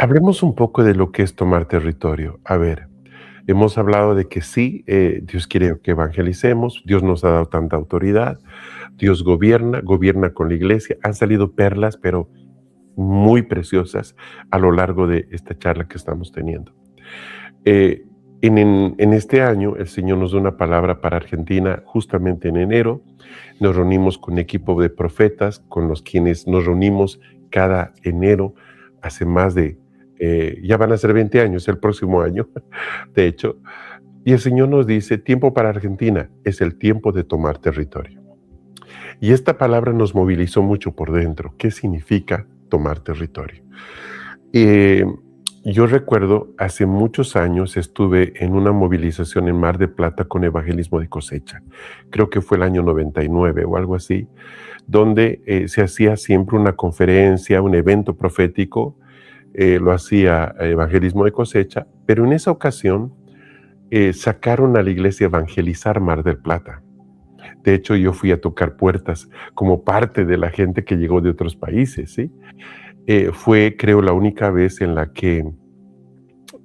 Hablemos un poco de lo que es tomar territorio. A ver, hemos hablado de que sí, Dios quiere que evangelicemos, Dios nos ha dado tanta autoridad, Dios gobierna, gobierna con la iglesia. Han salido perlas, pero muy preciosas a lo largo de esta charla que estamos teniendo. Eh, en este año, el Señor nos da una palabra para Argentina justamente en enero. Nos reunimos con un equipo de profetas con los quienes nos reunimos cada enero hace más de, ya van a ser 20 años el próximo año, de hecho. Y el Señor nos dice, tiempo para Argentina es el tiempo de tomar territorio. Y esta palabra nos movilizó mucho por dentro. ¿Qué significa tomar territorio? Eh, yo recuerdo, hace muchos años estuve en una movilización en Mar de Plata con Evangelismo de Cosecha. Creo que fue el año 99 o algo así, donde se hacía siempre una conferencia, un evento profético, lo hacía Evangelismo de Cosecha, pero en esa ocasión sacaron a la iglesia a evangelizar Mar del Plata. De hecho, yo fui a tocar puertas como parte de la gente que llegó de otros países, ¿sí? Fue, creo, la única vez en la que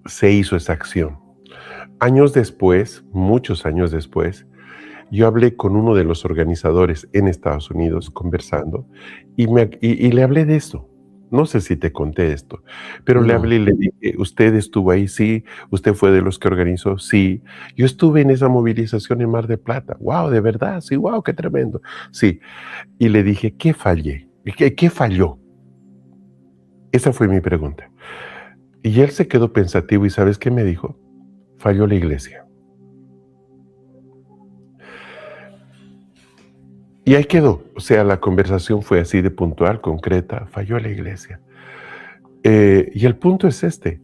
se hizo esa acción. Años después, muchos años después, yo hablé con uno de los organizadores en Estados Unidos conversando y le hablé de esto. No sé si te conté esto, pero le hablé No. y le dije, ¿usted estuvo ahí? Sí. ¿Usted fue de los que organizó? Sí. Yo estuve en esa movilización en Mar de Plata. ¡Wow! ¿De verdad? Sí, wow, qué tremendo. Sí. Y le dije, ¿qué fallé? ¿Qué falló? Esa fue mi pregunta. Y él se quedó pensativo y ¿sabes qué me dijo? Falló la iglesia. Y ahí quedó. O sea, la conversación fue así de puntual, concreta, falló la iglesia. Y el punto es este.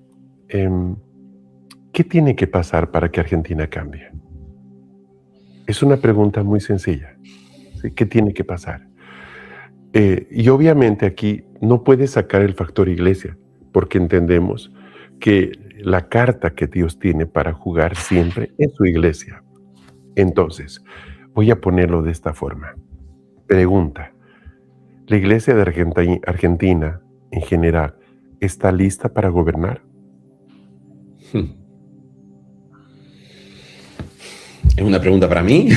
¿Qué tiene que pasar para que Argentina cambie? Es una pregunta muy sencilla. ¿Sí? ¿Qué tiene que pasar? Y obviamente aquí no puede sacar el factor iglesia, porque entendemos que la carta que Dios tiene para jugar siempre es su iglesia. Entonces, voy a ponerlo de esta forma. Pregunta, ¿la iglesia de Argentina en general está lista para gobernar? ¿Es una pregunta para mí?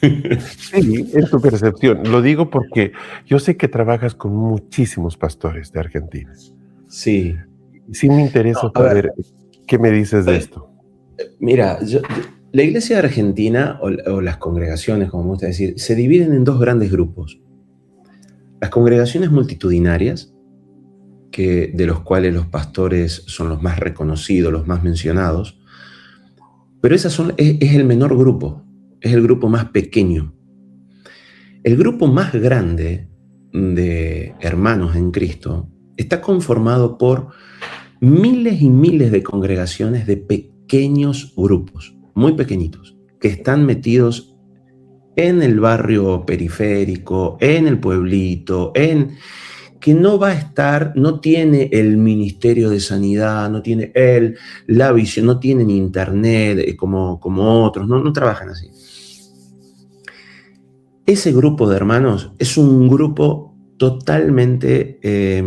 Sí, es tu percepción. Lo digo porque yo sé que trabajas con muchísimos pastores de Argentina. Sí. Sí me interesa No, a ver, saber qué me dices de esto. mira, la iglesia de Argentina, o las congregaciones, como me gusta decir, se dividen en dos grandes grupos. Las congregaciones multitudinarias, de los cuales los pastores son los más reconocidos, los más mencionados, pero es el menor grupo, es el grupo más pequeño. El grupo más grande de hermanos en Cristo está conformado por miles y miles de congregaciones de pequeños grupos, muy pequeñitos, que están metidos en el barrio periférico, en el pueblito, que no va a estar, no tiene el Ministerio de Sanidad, no tiene la visión, no tienen internet como otros, no trabajan así. Ese grupo de hermanos es un grupo totalmente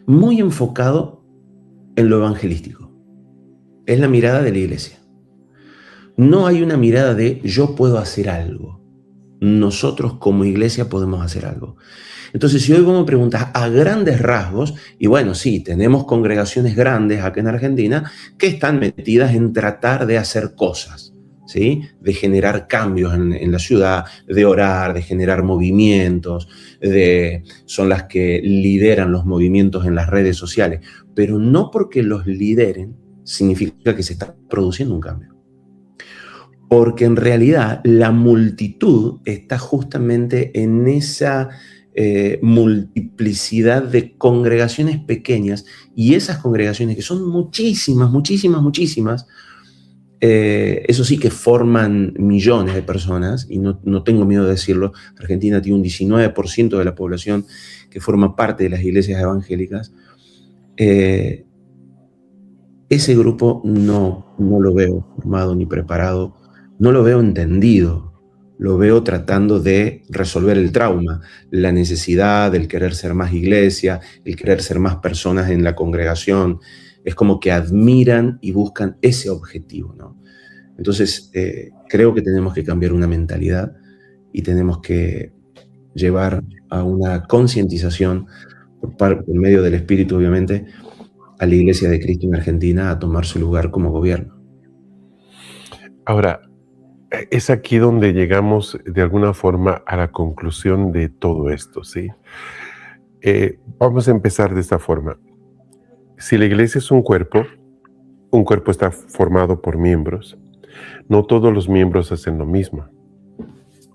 muy enfocado en lo evangelístico. Es la mirada de la iglesia. No hay una mirada de yo puedo hacer algo. Nosotros como iglesia podemos hacer algo. Entonces, si hoy vos me preguntas a grandes rasgos, y bueno, sí, tenemos congregaciones grandes acá en Argentina que están metidas en tratar de hacer cosas, ¿sí? De generar cambios en la ciudad, de orar, de generar movimientos, son las que lideran los movimientos en las redes sociales. Pero no porque los lideren significa que se está produciendo un cambio. Porque en realidad la multitud está justamente en esa multiplicidad de congregaciones pequeñas, y esas congregaciones, que son muchísimas, eso sí que forman millones de personas, y no tengo miedo de decirlo. Argentina tiene un 19% de la población que forma parte de las iglesias evangélicas. Ese grupo no lo veo formado ni preparado, no lo veo entendido lo veo tratando de resolver el trauma, la necesidad, el querer ser más iglesia, el querer ser más personas en la congregación. Es como que admiran y buscan ese objetivo, ¿no? Entonces, creo que tenemos que cambiar una mentalidad y tenemos que llevar a una concientización por medio del Espíritu, obviamente, a la Iglesia de Cristo en Argentina a tomar su lugar como gobierno. Ahora, es aquí donde llegamos de alguna forma a la conclusión de todo esto, ¿sí? Vamos a empezar de esta forma. Si la iglesia es un cuerpo está formado por miembros. No todos los miembros hacen lo mismo.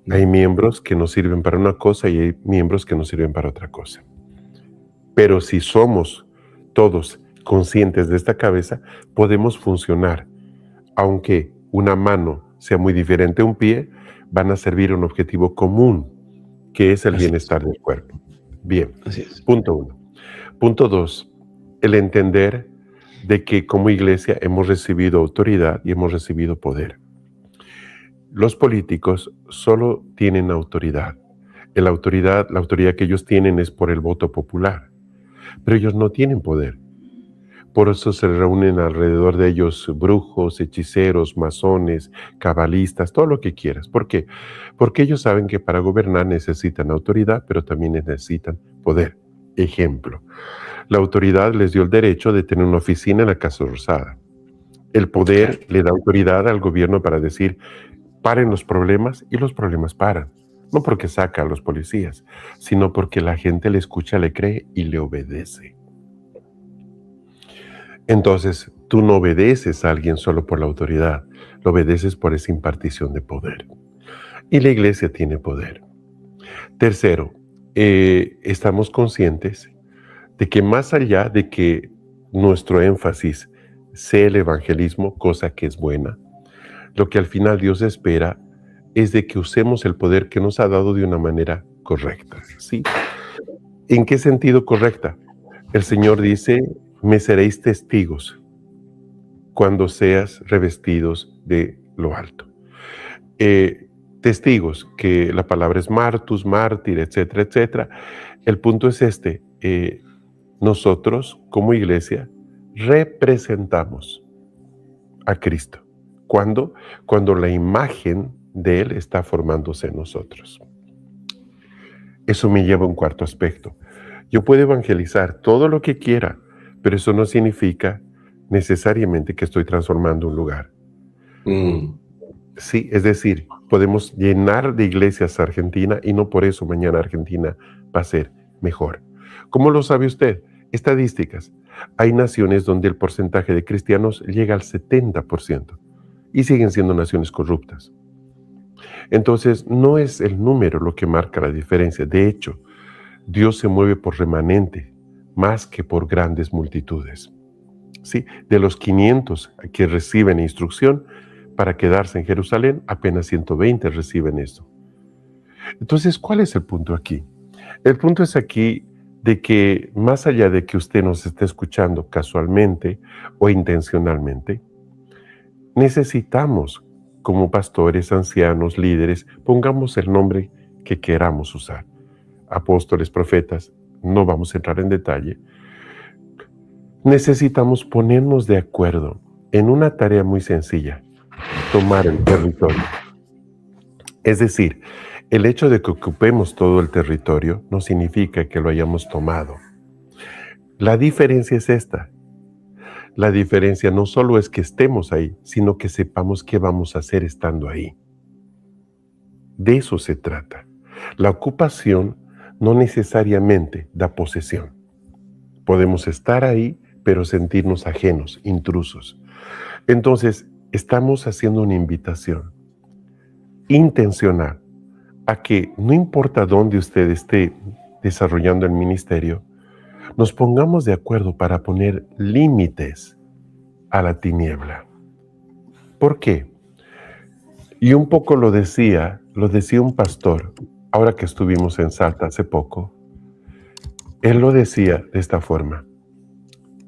Hay miembros que nos sirven para una cosa y hay miembros que nos sirven para otra cosa. Pero si somos todos conscientes de esta cabeza, podemos funcionar. Aunque una mano sea muy diferente a un pie, van a servir a un objetivo común, que es el bienestar del cuerpo. Bien, punto 1. Punto 2, el entender de que como iglesia hemos recibido autoridad y hemos recibido poder. Los políticos solo tienen autoridad. La autoridad que ellos tienen es por el voto popular, pero ellos no tienen poder. Por eso se reúnen alrededor de ellos brujos, hechiceros, masones, cabalistas, todo lo que quieras. ¿Por qué? Porque ellos saben que para gobernar necesitan autoridad, pero también necesitan poder. Ejemplo, la autoridad les dio el derecho de tener una oficina en la Casa Rosada. El poder le da autoridad al gobierno para decir, paren los problemas, y los problemas paran. No porque saca a los policías, sino porque la gente le escucha, le cree y le obedece. Entonces, tú no obedeces a alguien solo por la autoridad, lo obedeces por esa impartición de poder. Y la iglesia tiene poder. Tercero, estamos conscientes de que más allá de que nuestro énfasis sea el evangelismo, cosa que es buena, lo que al final Dios espera es de que usemos el poder que nos ha dado de una manera correcta, ¿sí? ¿En qué sentido correcta? El Señor dice, me seréis testigos cuando seas revestidos de lo alto. Testigos, que la palabra es martus, mártir, etcétera, etcétera. El punto es este, nosotros como iglesia representamos a Cristo. ¿Cuándo? Cuando la imagen de Él está formándose en nosotros. Eso me lleva a un cuarto aspecto. Yo puedo evangelizar todo lo que quiera, pero eso no significa necesariamente que estoy transformando un lugar. Sí, es decir, podemos llenar de iglesias a Argentina y no por eso mañana Argentina va a ser mejor. ¿Cómo lo sabe usted? Estadísticas. Hay naciones donde el porcentaje de cristianos llega al 70% y siguen siendo naciones corruptas. Entonces, no es el número lo que marca la diferencia. De hecho, Dios se mueve por remanente más que por grandes multitudes. ¿Sí? De los 500 que reciben instrucción para quedarse en Jerusalén, apenas 120 reciben eso. Entonces, ¿cuál es el punto aquí? El punto es aquí de que más allá de que usted nos esté escuchando casualmente o intencionalmente, necesitamos, como pastores, ancianos, líderes, pongamos el nombre que queramos usar. Apóstoles, profetas, no vamos a entrar en detalle. Necesitamos ponernos de acuerdo en una tarea muy sencilla, tomar el territorio. Es decir, el hecho de que ocupemos todo el territorio no significa que lo hayamos tomado. La diferencia es esta. La diferencia no solo es que estemos ahí, sino que sepamos qué vamos a hacer estando ahí. De eso se trata. La ocupación no necesariamente da posesión. Podemos estar ahí, pero sentirnos ajenos, intrusos. Entonces, estamos haciendo una invitación intencional a que no importa dónde usted esté desarrollando el ministerio, nos pongamos de acuerdo para poner límites a la tiniebla. ¿Por qué? Y un poco lo decía un pastor, ahora que estuvimos en Salta hace poco. Él lo decía de esta forma: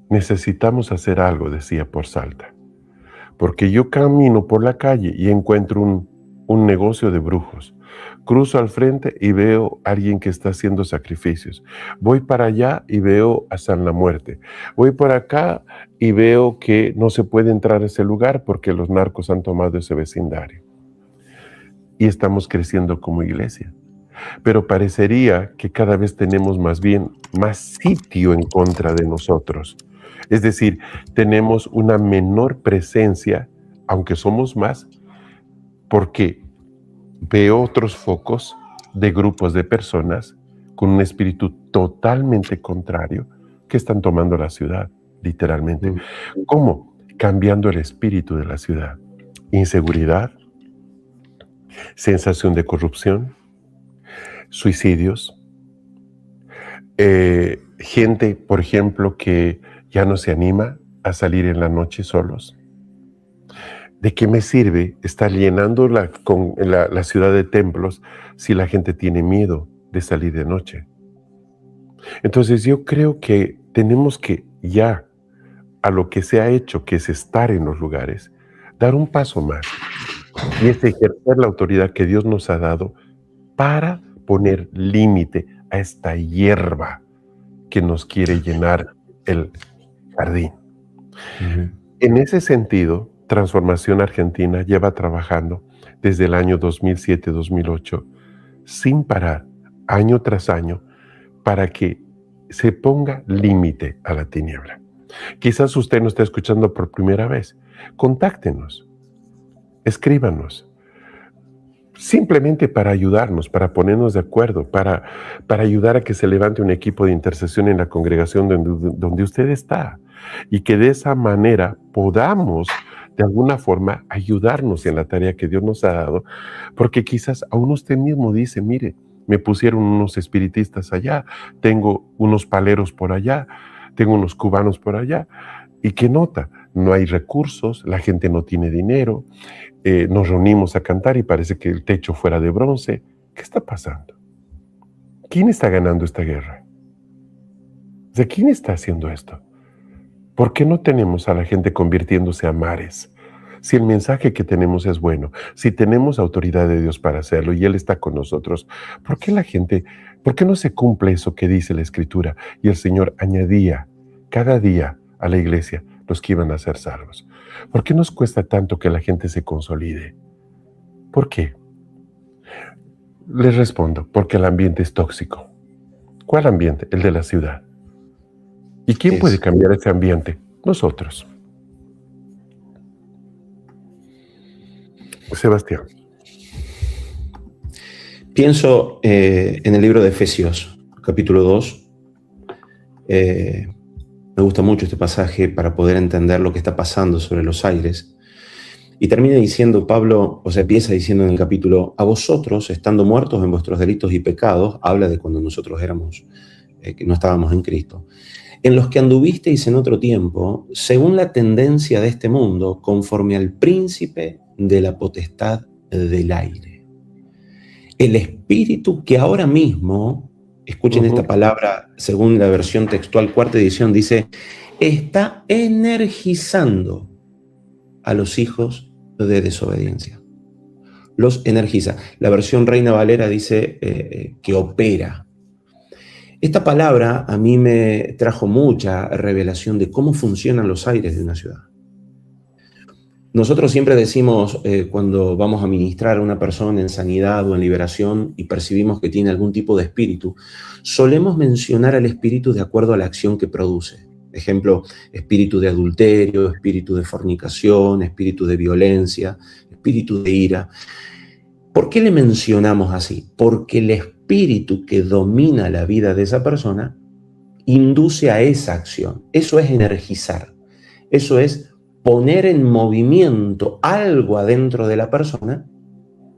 necesitamos hacer algo, decía, por Salta. Porque yo camino por la calle y encuentro un negocio de brujos. Cruzo al frente y veo a alguien que está haciendo sacrificios. Voy para allá y veo a San la Muerte. Voy por acá y veo que no se puede entrar a ese lugar porque los narcos han tomado ese vecindario. Y estamos creciendo como iglesia. Pero parecería que cada vez tenemos más sitio en contra de nosotros. Es decir, tenemos una menor presencia, aunque somos más, porque veo otros focos de grupos de personas con un espíritu totalmente contrario que están tomando la ciudad, literalmente. ¿Cómo? Cambiando el espíritu de la ciudad. Inseguridad, sensación de corrupción, suicidios, gente, por ejemplo, que ya no se anima a salir en la noche solos. ¿De qué me sirve estar llenando la ciudad de templos si la gente tiene miedo de salir de noche? Entonces yo creo que tenemos que ya a lo que se ha hecho, que es estar en los lugares, dar un paso más. Y es ejercer la autoridad que Dios nos ha dado para poner límite a esta hierba que nos quiere llenar el jardín. En ese sentido, Transformación Argentina lleva trabajando desde el año 2007-2008 sin parar, año tras año, para que se ponga límite a la tiniebla. Quizás usted nos está escuchando por primera vez. Contáctenos, escríbanos, simplemente para ayudarnos, para ponernos de acuerdo, para ayudar a que se levante un equipo de intercesión en la congregación donde usted está y que de esa manera podamos de alguna forma ayudarnos en la tarea que Dios nos ha dado, porque quizás aún usted mismo dice, mire, me pusieron unos espiritistas allá, tengo unos paleros por allá, tengo unos cubanos por allá, ¿y qué nota? No hay recursos, la gente no tiene dinero, nos reunimos a cantar y parece que el techo fuera de bronce. ¿Qué está pasando? ¿Quién está ganando esta guerra? ¿De quién está haciendo esto? ¿Por qué no tenemos a la gente convirtiéndose a mares? Si el mensaje que tenemos es bueno, si tenemos autoridad de Dios para hacerlo y Él está con nosotros, ¿por qué no se cumple eso que dice la Escritura? Y el Señor añadía cada día a la iglesia los que iban a ser salvos. ¿Por qué nos cuesta tanto que la gente se consolide? ¿Por qué? Les respondo, porque el ambiente es tóxico. ¿Cuál ambiente? El de la ciudad. ¿Y quién puede cambiar ese ambiente? Nosotros. Sebastián. Pienso en el libro de Efesios, capítulo 2. Me gusta mucho este pasaje para poder entender lo que está pasando sobre los aires. Y termina diciendo Pablo, empieza diciendo en el capítulo, a vosotros, estando muertos en vuestros delitos y pecados, habla de cuando nosotros éramos, que no estábamos en Cristo, en los que anduvisteis en otro tiempo, según la tendencia de este mundo, conforme al príncipe de la potestad del aire. El espíritu que ahora mismo, escuchen esta palabra, según la versión textual, cuarta edición, dice, está energizando a los hijos de desobediencia. Los energiza. La versión Reina Valera dice que opera. Esta palabra a mí me trajo mucha revelación de cómo funcionan los aires de una ciudad. Nosotros siempre decimos, cuando vamos a ministrar a una persona en sanidad o en liberación y percibimos que tiene algún tipo de espíritu, solemos mencionar al espíritu de acuerdo a la acción que produce. Ejemplo, espíritu de adulterio, espíritu de fornicación, espíritu de violencia, espíritu de ira. ¿Por qué le mencionamos así? Porque el espíritu que domina la vida de esa persona induce a esa acción. Eso es energizar. Eso es poner en movimiento algo adentro de la persona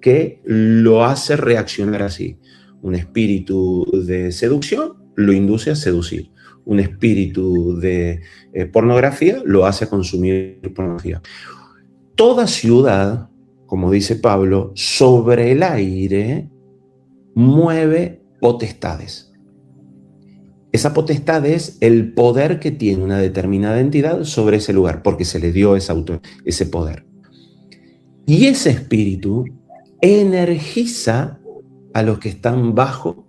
que lo hace reaccionar así. Un espíritu de seducción lo induce a seducir. Un espíritu de pornografía lo hace consumir pornografía. Toda ciudad, como dice Pablo, sobre el aire mueve potestades. Esa potestad es el poder que tiene una determinada entidad sobre ese lugar, porque se le dio ese poder. Y ese espíritu energiza a los que están bajo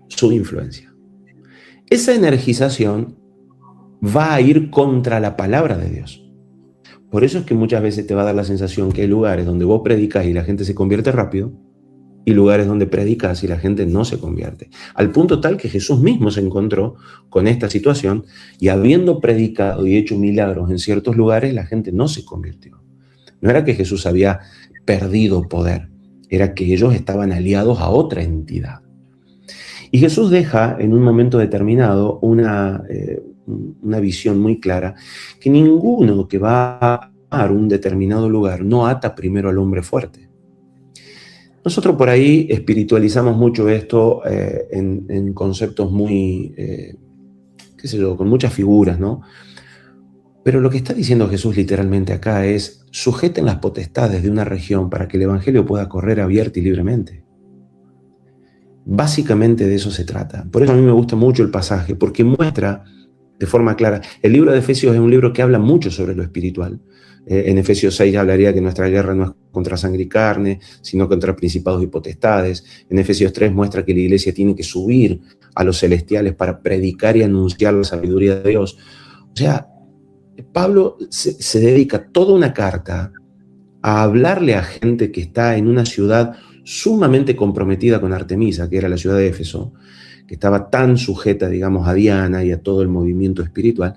su influencia. Esa energización va a ir contra la palabra de Dios. Por eso es que muchas veces te va a dar la sensación que hay lugares donde vos predicas y la gente se convierte rápido, y lugares donde predicas y la gente no se convierte. Al punto tal que Jesús mismo se encontró con esta situación y habiendo predicado y hecho milagros en ciertos lugares, la gente no se convirtió. No era que Jesús había perdido poder, era que ellos estaban aliados a otra entidad. Y Jesús deja en un momento determinado una visión muy clara, que ninguno que va a un determinado lugar no ata primero al hombre fuerte. Nosotros por ahí espiritualizamos mucho esto en conceptos muy, qué sé yo, con muchas figuras, ¿no? Pero lo que está diciendo Jesús literalmente acá es: sujeten las potestades de una región para que el evangelio pueda correr abierto y libremente. Básicamente de eso se trata. Por eso a mí me gusta mucho el pasaje, porque muestra de forma clara. El libro de Efesios es un libro que habla mucho sobre lo espiritual. En Efesios 6 hablaría que nuestra guerra no es contra sangre y carne, sino contra principados y potestades. En Efesios 3 muestra que la iglesia tiene que subir a los celestiales para predicar y anunciar la sabiduría de Dios. O sea, Pablo se dedica toda una carta a hablarle a gente que está en una ciudad sumamente comprometida con Artemisa, que era la ciudad de Éfeso, que estaba tan sujeta, digamos, a Diana y a todo el movimiento espiritual.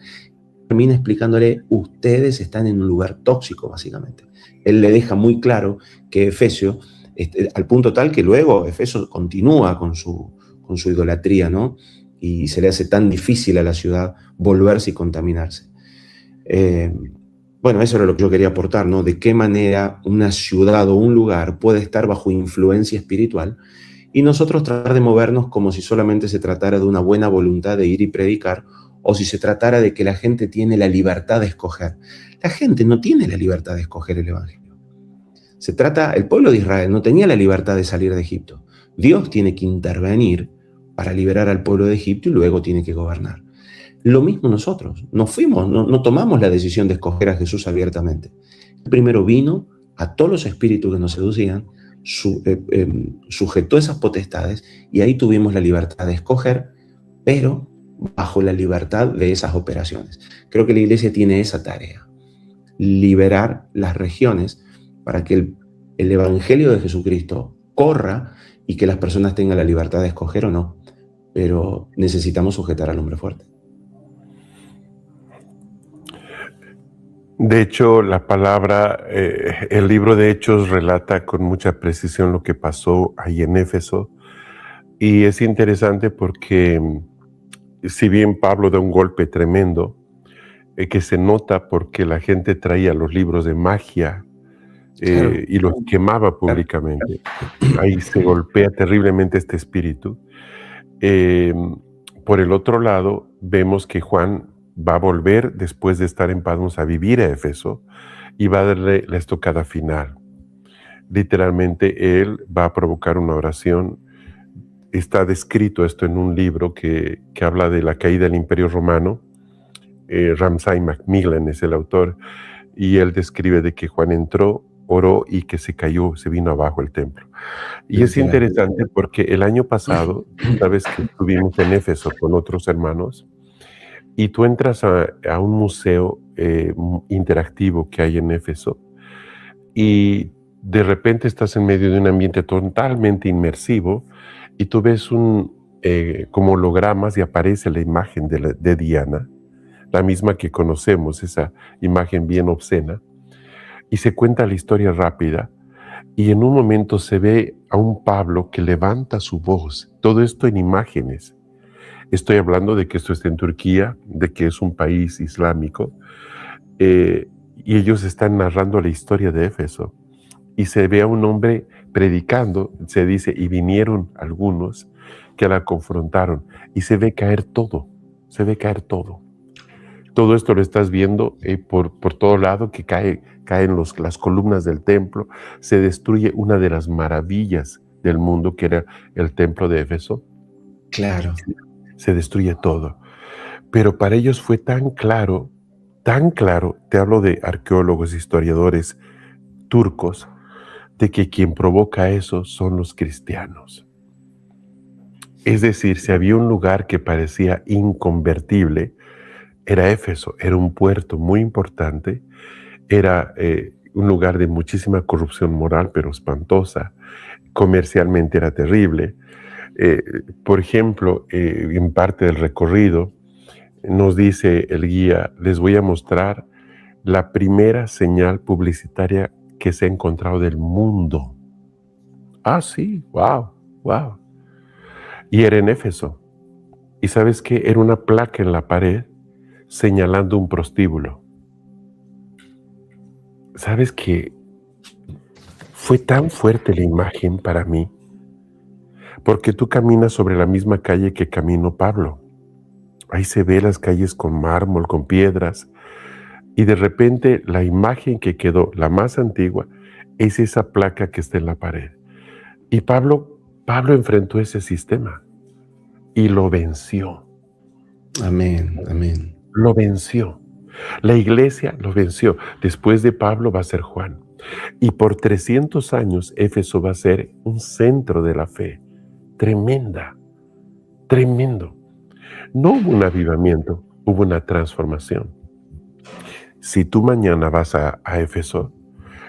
Termina explicándole: ustedes están en un lugar tóxico, básicamente. Él le deja muy claro que Efesio, al punto tal que luego Efeso continúa con su idolatría, ¿no? Y se le hace tan difícil a la ciudad volverse y contaminarse. Bueno, eso era lo que yo quería aportar, ¿no? De qué manera una ciudad o un lugar puede estar bajo influencia espiritual y nosotros tratar de movernos como si solamente se tratara de una buena voluntad de ir y predicar, o si se tratara de que la gente tiene la libertad de escoger. La gente no tiene la libertad de escoger el evangelio. El pueblo de Israel no tenía la libertad de salir de Egipto. Dios tiene que intervenir para liberar al pueblo de Egipto y luego tiene que gobernar. Lo mismo nosotros, no tomamos la decisión de escoger a Jesús abiertamente. Primero vino a todos los espíritus que nos seducían, sujetó esas potestades y ahí tuvimos la libertad de escoger, pero bajo la libertad de esas operaciones. Creo que la iglesia tiene esa tarea: liberar las regiones para que el evangelio de Jesucristo corra y que las personas tengan la libertad de escoger o no, pero necesitamos sujetar al hombre fuerte. De hecho, la palabra, el libro de Hechos relata con mucha precisión lo que pasó ahí en Éfeso, y es interesante porque si bien Pablo da un golpe tremendo, que se nota porque la gente traía los libros de magia y los quemaba públicamente. Ahí se golpea terriblemente este espíritu. Por el otro lado, vemos que Juan va a volver después de estar en Patmos a vivir a Éfeso y va a darle la estocada final. Literalmente él va a provocar una oración. Está descrito esto en un libro que habla de la caída del Imperio Romano. Ramsay Macmillan es el autor, y él describe de que Juan entró, oró y que se cayó, se vino abajo el templo. Y es interesante porque el año pasado, sabes que estuvimos en Éfeso con otros hermanos, y tú entras a un museo interactivo que hay en Éfeso, y de repente estás en medio de un ambiente totalmente inmersivo, y tú ves como hologramas y aparece la imagen de Diana, la misma que conocemos, esa imagen bien obscena, y se cuenta la historia rápida, y en un momento se ve a un Pablo que levanta su voz, todo esto en imágenes. Estoy hablando de que esto está en Turquía, de que es un país islámico, y ellos están narrando la historia de Éfeso, y se ve a un hombre predicando, se dice, y vinieron algunos que la confrontaron, y se ve caer todo, Todo esto lo estás viendo por todo lado, que caen las columnas del templo, se destruye una de las maravillas del mundo, que era el templo de Éfeso. Claro. Se destruye todo. Pero para ellos fue tan claro, te hablo de arqueólogos, historiadores turcos, de que quien provoca eso son los cristianos. Es decir, si había un lugar que parecía inconvertible, era Éfeso, era un puerto muy importante, era un lugar de muchísima corrupción moral, pero espantosa, comercialmente era terrible. Por ejemplo, en parte del recorrido, nos dice el guía, les voy a mostrar la primera señal publicitaria que se ha encontrado del mundo. Ah, sí, wow, wow. Y era en Éfeso. ¿Y sabes qué? Era una placa en la pared señalando un prostíbulo. ¿Sabes qué? Fue tan fuerte la imagen para mí, porque tú caminas sobre la misma calle que caminó Pablo. Ahí se ve las calles con mármol, con piedras, y de repente la imagen que quedó, la más antigua, es esa placa que está en la pared. Y Pablo enfrentó ese sistema y lo venció. Amén, amén. Lo venció. La iglesia lo venció. Después de Pablo va a ser Juan. Y por 300 años Éfeso va a ser un centro de la fe. Tremenda, tremendo. No hubo un avivamiento, hubo una transformación. Si tú mañana vas a Éfeso,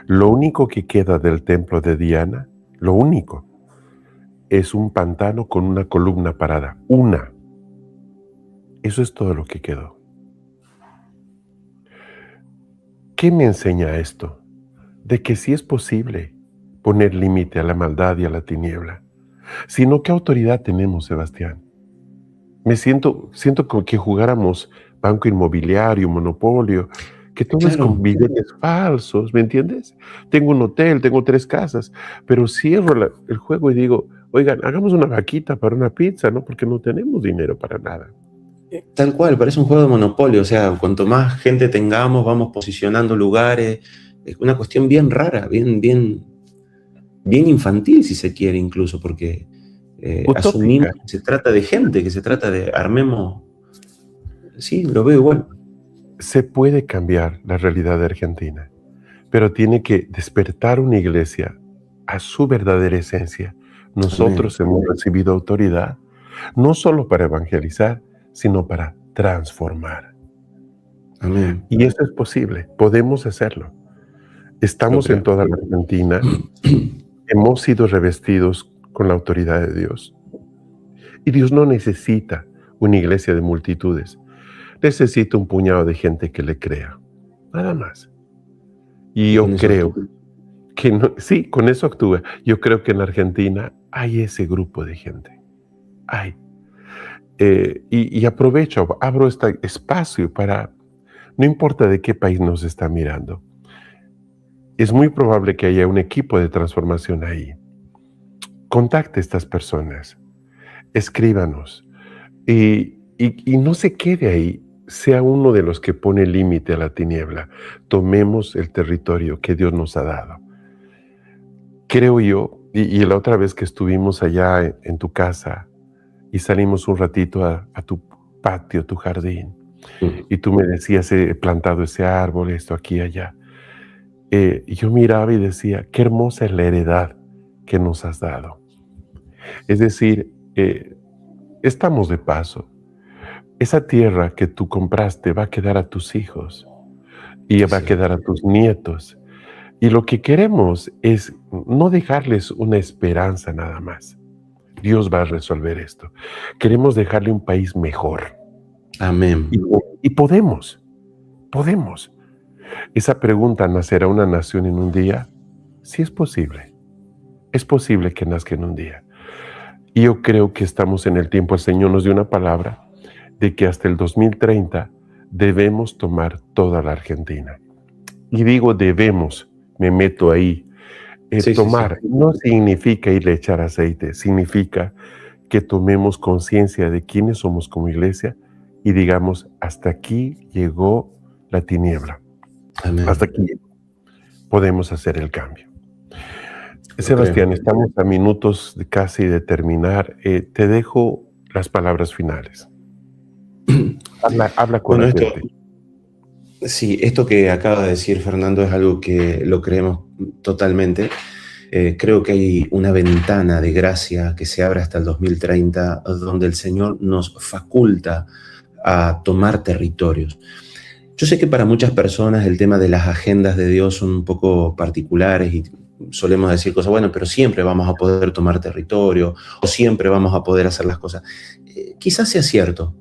lo único que queda del templo de Diana, lo único, es un pantano con una columna parada. Una. Eso es todo lo que quedó. ¿Qué me enseña esto? De que sí es posible poner límite a la maldad y a la tiniebla. Sino, ¿qué autoridad tenemos, Sebastián? Siento como que jugáramos banco inmobiliario, monopolio, que todo es con billetes falsos, ¿me entiendes? Tengo un hotel, tengo 3 casas, pero cierro el juego y digo, oigan, hagamos una vaquita para una pizza, ¿no? Porque no tenemos dinero para nada. Tal cual, parece un juego de monopolio, o sea, cuanto más gente tengamos, vamos posicionando lugares, es una cuestión bien rara, bien infantil si se quiere incluso, porque asumimos que se trata de gente, que se trata de armemos. Sí, lo veo igual. Se puede cambiar la realidad de Argentina, pero tiene que despertar una iglesia a su verdadera esencia. Nosotros hemos recibido autoridad, no solo para evangelizar, sino para transformar. Amén. Y eso es posible, podemos hacerlo. Estamos en toda la Argentina, hemos sido revestidos con la autoridad de Dios. Y Dios no necesita una iglesia de multitudes, necesita un puñado de gente que le crea, nada más. Y yo creo que no, sí, con eso actúa. Yo creo que en Argentina hay ese grupo de gente. Hay. Y aprovecho, abro este espacio para, no importa de qué país nos está mirando, es muy probable que haya un equipo de transformación ahí. Contacte a estas personas, escríbanos y no se quede ahí. Sea uno de los que pone límite a la tiniebla. Tomemos el territorio que Dios nos ha dado. Creo yo, y la otra vez que estuvimos allá en tu casa y salimos un ratito a tu patio, tu jardín, y tú me decías, he plantado ese árbol, esto aquí y allá. Y yo miraba y decía, qué hermosa es la heredad que nos has dado. Es decir, estamos de paso. Esa tierra que tú compraste va a quedar a tus hijos y va a quedar a tus nietos. Y lo que queremos es no dejarles una esperanza nada más. Dios va a resolver esto. Queremos dejarle un país mejor. Amén. Y podemos. Esa pregunta, ¿nacerá una nación en un día? Sí es posible. Es posible que nazca en un día. Y yo creo que estamos en el tiempo, el Señor nos dio una palabra de que hasta el 2030 debemos tomar toda la Argentina. Y digo debemos, me meto ahí. Tomar no significa irle a echar aceite, significa que tomemos conciencia de quiénes somos como iglesia y digamos, hasta aquí llegó la tiniebla. Amén. Hasta aquí podemos hacer el cambio. Sebastián, estamos a minutos casi de terminar. Te dejo las palabras finales. Habla con la gente. Sí, esto que acaba de decir Fernando es algo que lo creemos totalmente. Creo que hay una ventana de gracia que se abre hasta el 2030, donde el Señor nos faculta a tomar territorios. Yo sé que para muchas personas el tema de las agendas de Dios son un poco particulares y solemos decir cosas, bueno, pero siempre vamos a poder tomar territorio o siempre vamos a poder hacer las cosas. Quizás sea cierto,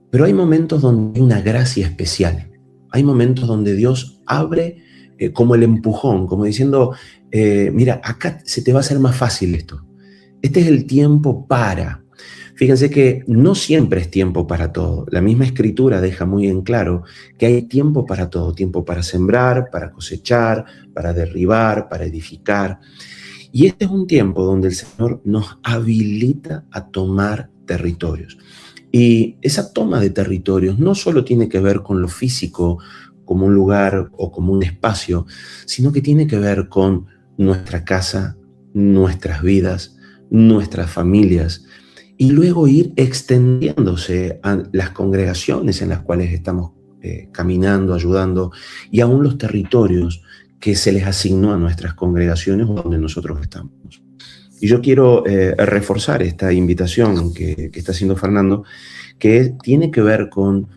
pero hay momentos donde hay una gracia especial. Hay momentos donde Dios abre como el empujón, como diciendo, mira, acá se te va a hacer más fácil esto. Este es el tiempo para. Fíjense que no siempre es tiempo para todo. La misma escritura deja muy en claro que hay tiempo para todo. Tiempo para sembrar, para cosechar, para derribar, para edificar. Y este es un tiempo donde el Señor nos habilita a tomar territorios. Y esa toma de territorios no solo tiene que ver con lo físico, como un lugar o como un espacio, sino que tiene que ver con nuestra casa, nuestras vidas, nuestras familias, y luego ir extendiéndose a las congregaciones en las cuales estamos caminando, ayudando, y aún los territorios que se les asignó a nuestras congregaciones donde nosotros estamos. Y yo quiero reforzar esta invitación que está haciendo Fernando, que tiene que ver con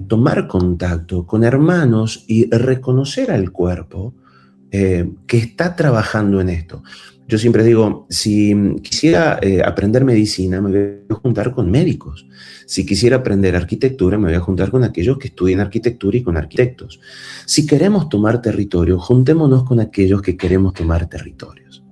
tomar contacto con hermanos y reconocer al cuerpo que está trabajando en esto. Yo siempre digo, si quisiera aprender medicina, me voy a juntar con médicos. Si quisiera aprender arquitectura, me voy a juntar con aquellos que estudian arquitectura y con arquitectos. Si queremos tomar territorio, juntémonos con aquellos que queremos tomar territorios.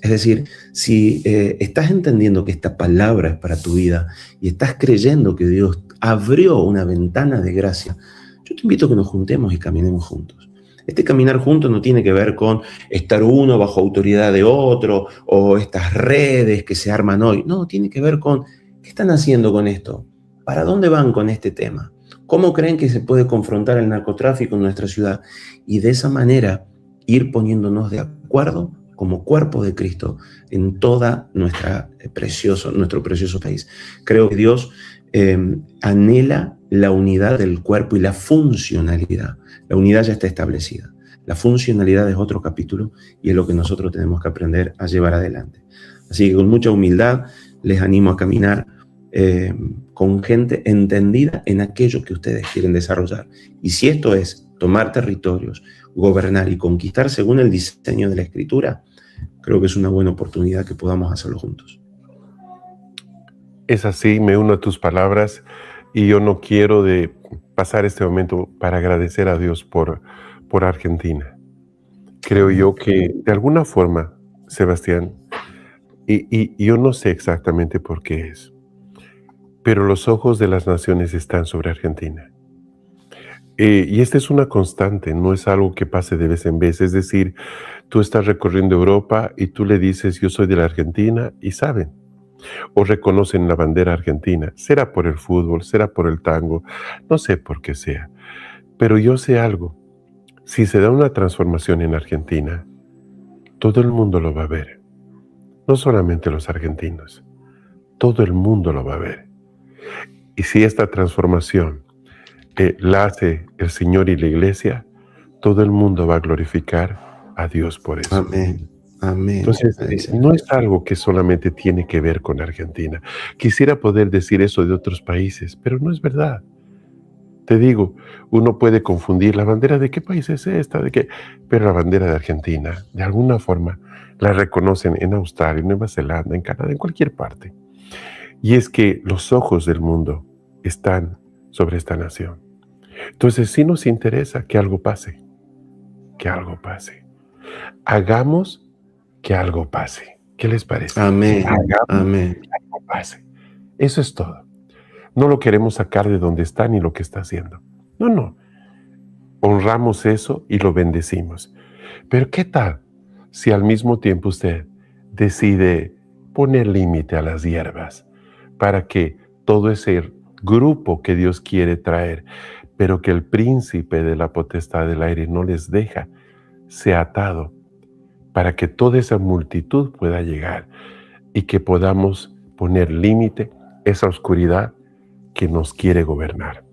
Es decir, si estás entendiendo que esta palabra es para tu vida y estás creyendo que Dios abrió una ventana de gracia, yo te invito a que nos juntemos y caminemos juntos. Este caminar juntos no tiene que ver con estar uno bajo autoridad de otro o estas redes que se arman hoy. No, tiene que ver con qué están haciendo con esto, para dónde van con este tema, cómo creen que se puede confrontar el narcotráfico en nuestra ciudad y de esa manera ir poniéndonos de acuerdo como cuerpo de Cristo en toda nuestro precioso país. Creo que Dios anhela la unidad del cuerpo y la funcionalidad. La unidad ya está establecida. La funcionalidad es otro capítulo y es lo que nosotros tenemos que aprender a llevar adelante. Así que con mucha humildad les animo a caminar con gente entendida en aquello que ustedes quieren desarrollar. Y si esto es tomar territorios, gobernar y conquistar según el diseño de la Escritura, creo que es una buena oportunidad que podamos hacerlo juntos. Es así, me uno a tus palabras y yo no quiero de pasar este momento para agradecer a Dios por Argentina. Creo yo que de alguna forma, Sebastián, y yo no sé exactamente por qué es, pero los ojos de las naciones están sobre Argentina. Y esta es una constante, no es algo que pase de vez en vez. Es decir, tú estás recorriendo Europa y tú le dices, yo soy de la Argentina, y saben, o reconocen la bandera argentina. Será por el fútbol, será por el tango, no sé por qué sea. Pero yo sé algo, si se da una transformación en Argentina, todo el mundo lo va a ver. No solamente los argentinos, todo el mundo lo va a ver. Y si esta transformación la hace el Señor y la Iglesia, todo el mundo va a glorificar a Dios por eso. Amén. Amén. Entonces, no es algo que solamente tiene que ver con Argentina. Quisiera poder decir eso de otros países, pero no es verdad. Te digo, uno puede confundir la bandera de qué país es esta, pero la bandera de Argentina, de alguna forma, la reconocen en Australia, en Nueva Zelanda, en Canadá, en cualquier parte. Y es que los ojos del mundo están sobre esta nación. Entonces, sí nos interesa que algo pase, que algo pase. Hagamos que algo pase. ¿Qué les parece? Amén. Hagamos Amén. que algo pase. Eso es todo. No lo queremos sacar de donde está ni lo que está haciendo. No. Honramos eso y lo bendecimos. Pero ¿qué tal si al mismo tiempo usted decide poner límite a las hierbas para que todo ese grupo que Dios quiere traer, pero que el príncipe de la potestad del aire no les deja, sea atado, para que toda esa multitud pueda llegar y que podamos poner límite a esa oscuridad que nos quiere gobernar?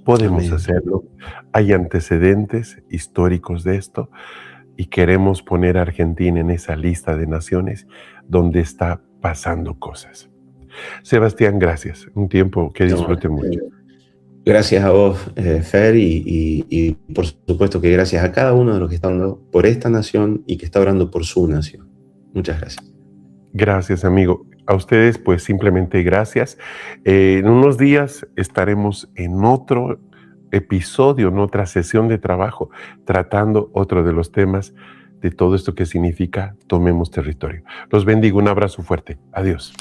Podemos Amén. hacerlo. Hay antecedentes históricos de esto. y queremos poner a Argentina en esa lista de naciones donde está pasando cosas. Sebastián, gracias. Un tiempo que disfrute mucho. Gracias a vos, Fer, y por supuesto que gracias a cada uno de los que está orando por esta nación y que está orando por su nación. Muchas gracias. Gracias, amigo. A ustedes, pues simplemente gracias. En unos días estaremos en otro episodio, en otra sesión de trabajo, tratando otro de los temas de todo esto que significa tomemos territorio. Los bendigo, un abrazo fuerte. Adiós.